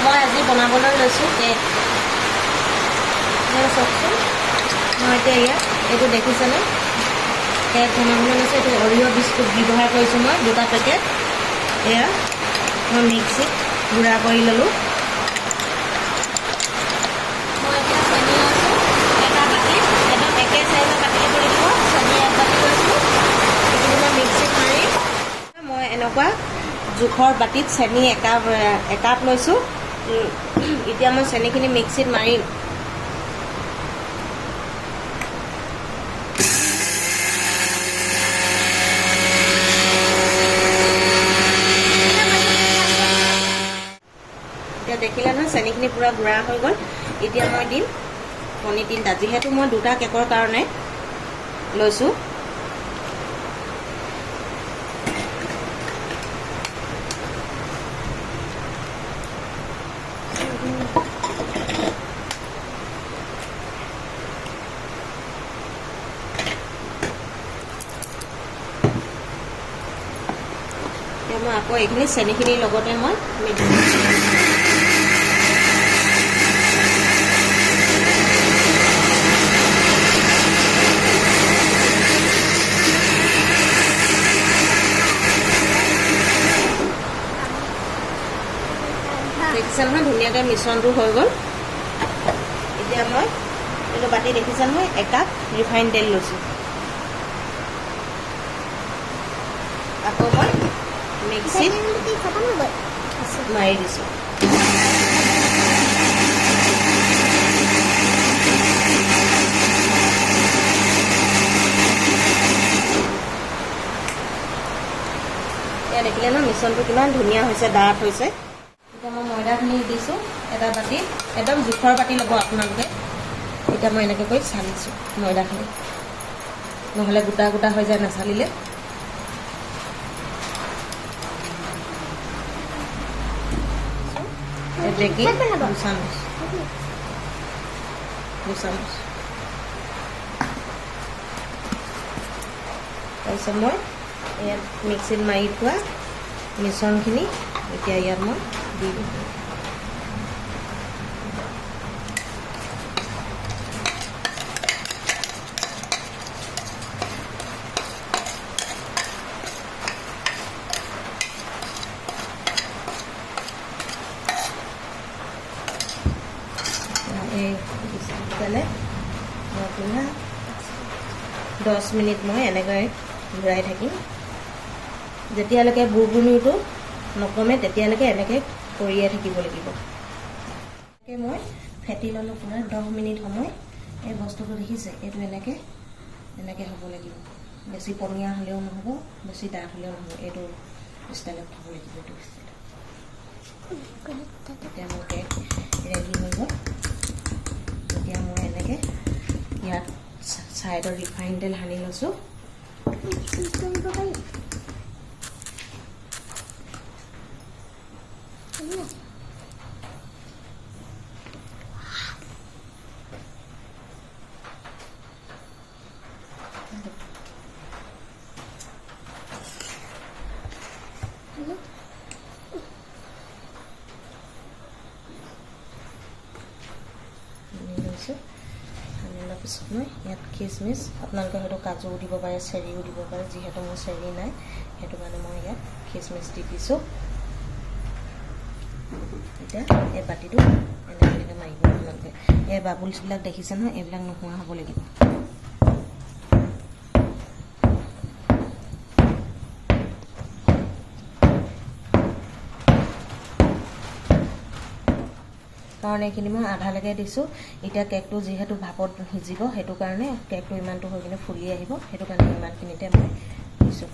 মই আজি বনাবলৈ লৈছোঁ কেক। চাওকচোন, মই এতিয়া ইয়াত এইটো দেখিছেনে কেক বনাবলৈ লৈছোঁ। এইটো অৰিঅ' বিস্কুট ব্যৱহাৰ কৰিছোঁ মই 2টা পেকেট। এয়া মই মিক্সিত গুড়া কৰি ল'লোঁ। মই এতিয়া চেনি লৈছোঁ এটা বাতিত, একদম একে চাইজৰ বাতি ল'ব লাগিব। চেনি 1 বাতি লৈছোঁ। এইখিনি মই মিক্সিত মাৰি মই এনেকুৱা জোখৰ বাতিত চেনি একাপ লৈছোঁ। এতিয়া মই চেনিখিনি মিক্সিত মাৰিম। এতিয়া দেখিলে নহয় চেনিখিনি পূৰা গুড়া হৈ গ'ল। এতিয়া মই দিম কণী 3টা, যিহেতু মই 2টা কেকৰ কাৰণে লৈছোঁ। এতিয়া মই আকৌ এইখিনি চেনিখিনিৰ লগতে মই মিক্স দেখিছে নহয় ধুনীয়াকৈ মিশ্ৰণটো হৈ গ'ল। এতিয়া মই এইটো বাতি দেখিছে নহয় 1 কাপ ৰিফাইন তেল লৈছোঁ। আকৌ মই মিক্সিত মাৰি দিছোঁ। এয়া দেখিলে ন মিশ্ৰণটো কিমান ধুনীয়া হৈছে, ডাঠ হৈছে। এতিয়া মই ময়দাখিনি দিছোঁ এটা বাতি, একদম জোখৰ বাতি ল'ব আপোনালোকে। এতিয়া মই এনেকৈ কৰি চালিছোঁ ময়দাখিনি, নহ'লে গোটা গোটা হৈ যায় নাচালিলে। বেকিং 2 চামুচ তাৰপিছত মই ইয়াত মিক্সিত মাৰি থোৱা মিশ্ৰণখিনি এতিয়া ইয়াত মই দি দিম। এই দিলে মই 10 মিনিট মই এনেকৈ ঘূৰাই থাকিম। যেতিয়ালৈকে বুৰবুনিটো নকমে তেতিয়ালৈকে এনেকৈ কৰিয়ে থাকিব লাগিব। মই ফেটি ল'লোঁ পুৰা 10 মিনিট সময়। এই বস্তুটো দেখিছে, এইটো এনেকৈ হ'ব লাগিব। বেছি পনীয়া হ'লেও নহ'ব, বেছি ডাঠ হ'লেও নহ'ব। এইটো ষ্টাইলত থ'ব লাগিব। এইটো ষ্টাইলত এতিয়া মোৰ কেক ৰেডি হৈ গ'ল। এতিয়া মই এনেকৈ ইয়াত ছাইডৰ ৰিফাইন তেল সানি লৈছোঁ। সানি লোৱাৰ পিছত মই ইয়াত খিচমিচ, আপোনালোকে হয়তো কাজুও দিব পাৰে, চেৰিও দিব পাৰে। যিহেতু মোৰ চেৰি নাই সেইটো কাৰণে মই ইয়াত খিচমিচ দি দিছোঁ। এতিয়া এই বাতিটো এনেকৈ মাৰিব আপোনালোকে। এই বাবুলছবিলাক দেখিছে নহয়, এইবিলাক নোহোৱা হ'ব লাগিব। কাৰণ এইখিনি মই আধালৈকে দিছোঁ। এতিয়া কেকটো যিহেতু ভাপত সিজিব, সেইটো কাৰণে কেকটো ইমানটো হৈ কিনে ফুলি আহিব। সেইটো কাৰণে ইমানখিনিতে মই দিছোঁ।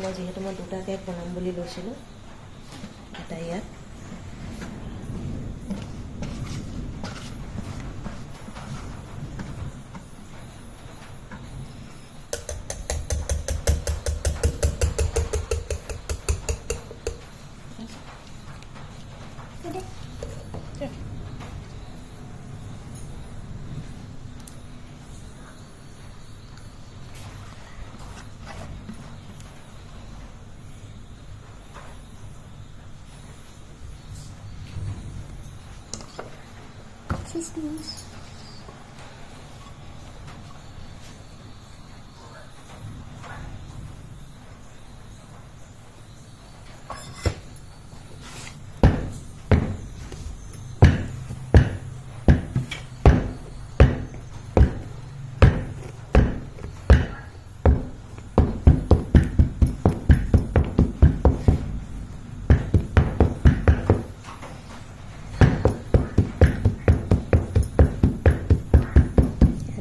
মই যিহেতু মই 2টা কেক বনাম বুলি লৈছিলোঁ, এটা ইয়াত Kismis.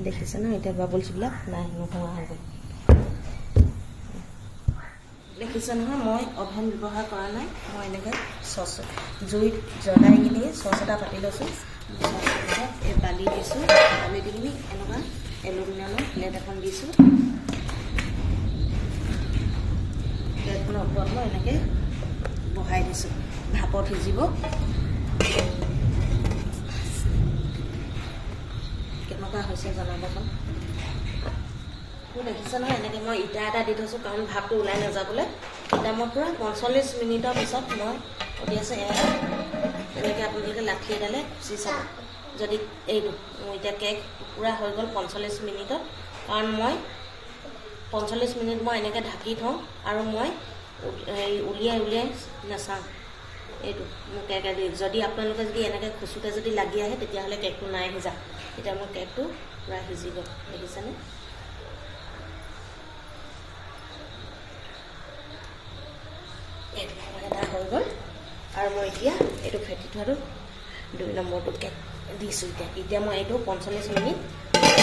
দেখিছে না এতিয়া বাবলছবিলাক নাই নোহোৱা হৈ গ'ল দেখিছে নহয় মই অভেন ব্যৱহাৰ কৰা নাই মই এনেকৈ চচ জুইত জ্বলাই কিনি চচ এটা পাতি লৈছোঁ এই বালি দিছোঁ বালি দি কিনি এনেকুৱা এলুমিনিয়ামৰ প্লেট এখন দিছোঁ প্লেটখনৰ ওপৰত মই এনেকৈ বহাই দিছোঁ ভাপত সিজিব কেনেকুৱা হৈছে জনাবচোন দেখিছে নহয় এনেকৈ মই ইটা এটা দি থৈছোঁ কাৰণ ভাপটো ওলাই নাযাবলৈ এতিয়া মই পূৰা 45 মিনিটৰ পিছত মই উঠি আছোঁ এনেকৈ আপোনালোকে লাঠি এডালে খুচি চাব যদি এইটো মোৰ এতিয়া কেক পূৰা হৈ গ'ল 45 মিনিটত কাৰণ মই 45 মিনিট মই এনেকৈ ঢাকি থওঁ আৰু মই উলিয়াই নাচাওঁ এইটো মোৰ কেক যদি আপোনালোকে যদি এনেকৈ খুচোতে যদি লাগি আহে তেতিয়াহ'লে কেকটো নাই সিজা এতিয়া মোৰ কেকটো পূৰা সিজি গ'ল দেখিছেনে এটা হৈ গ'ল আৰু মই এতিয়া এইটো ফেটি থোৱাটো 2 নম্বৰটো কেক দিছোঁ এতিয়া মই এইটো 45 মিনিট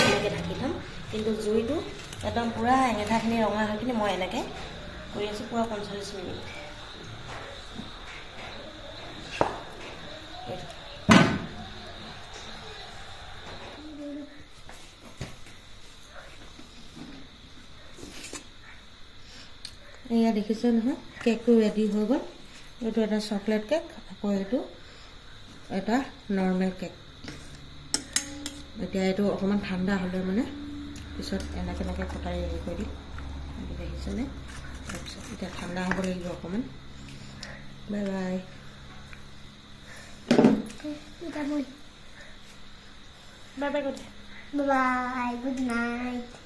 এনেকৈ ঢাকি থ'ম কিন্তু জুইটো একদম পূৰা এঙেঠাখিনি ৰঙা হৈ কিনি মই এনেকৈ কৰি আছোঁ পূৰা 45 মিনিট এয়া দেখিছে নহয় কেকটো ৰেডি হৈ গ'ল এইটো এটা চকলেট কেক আকৌ এইটো এটা নৰ্মেল কেক এতিয়া এইটো অকণমান ঠাণ্ডা হ'লে মানে পিছত এনেকৈ কটাৰী হেৰি কৰি দিম দেখিছেনে তাৰপিছত এতিয়া ঠাণ্ডা হ'ব লাগিব অকণমান bye bye Bye bye. Good night.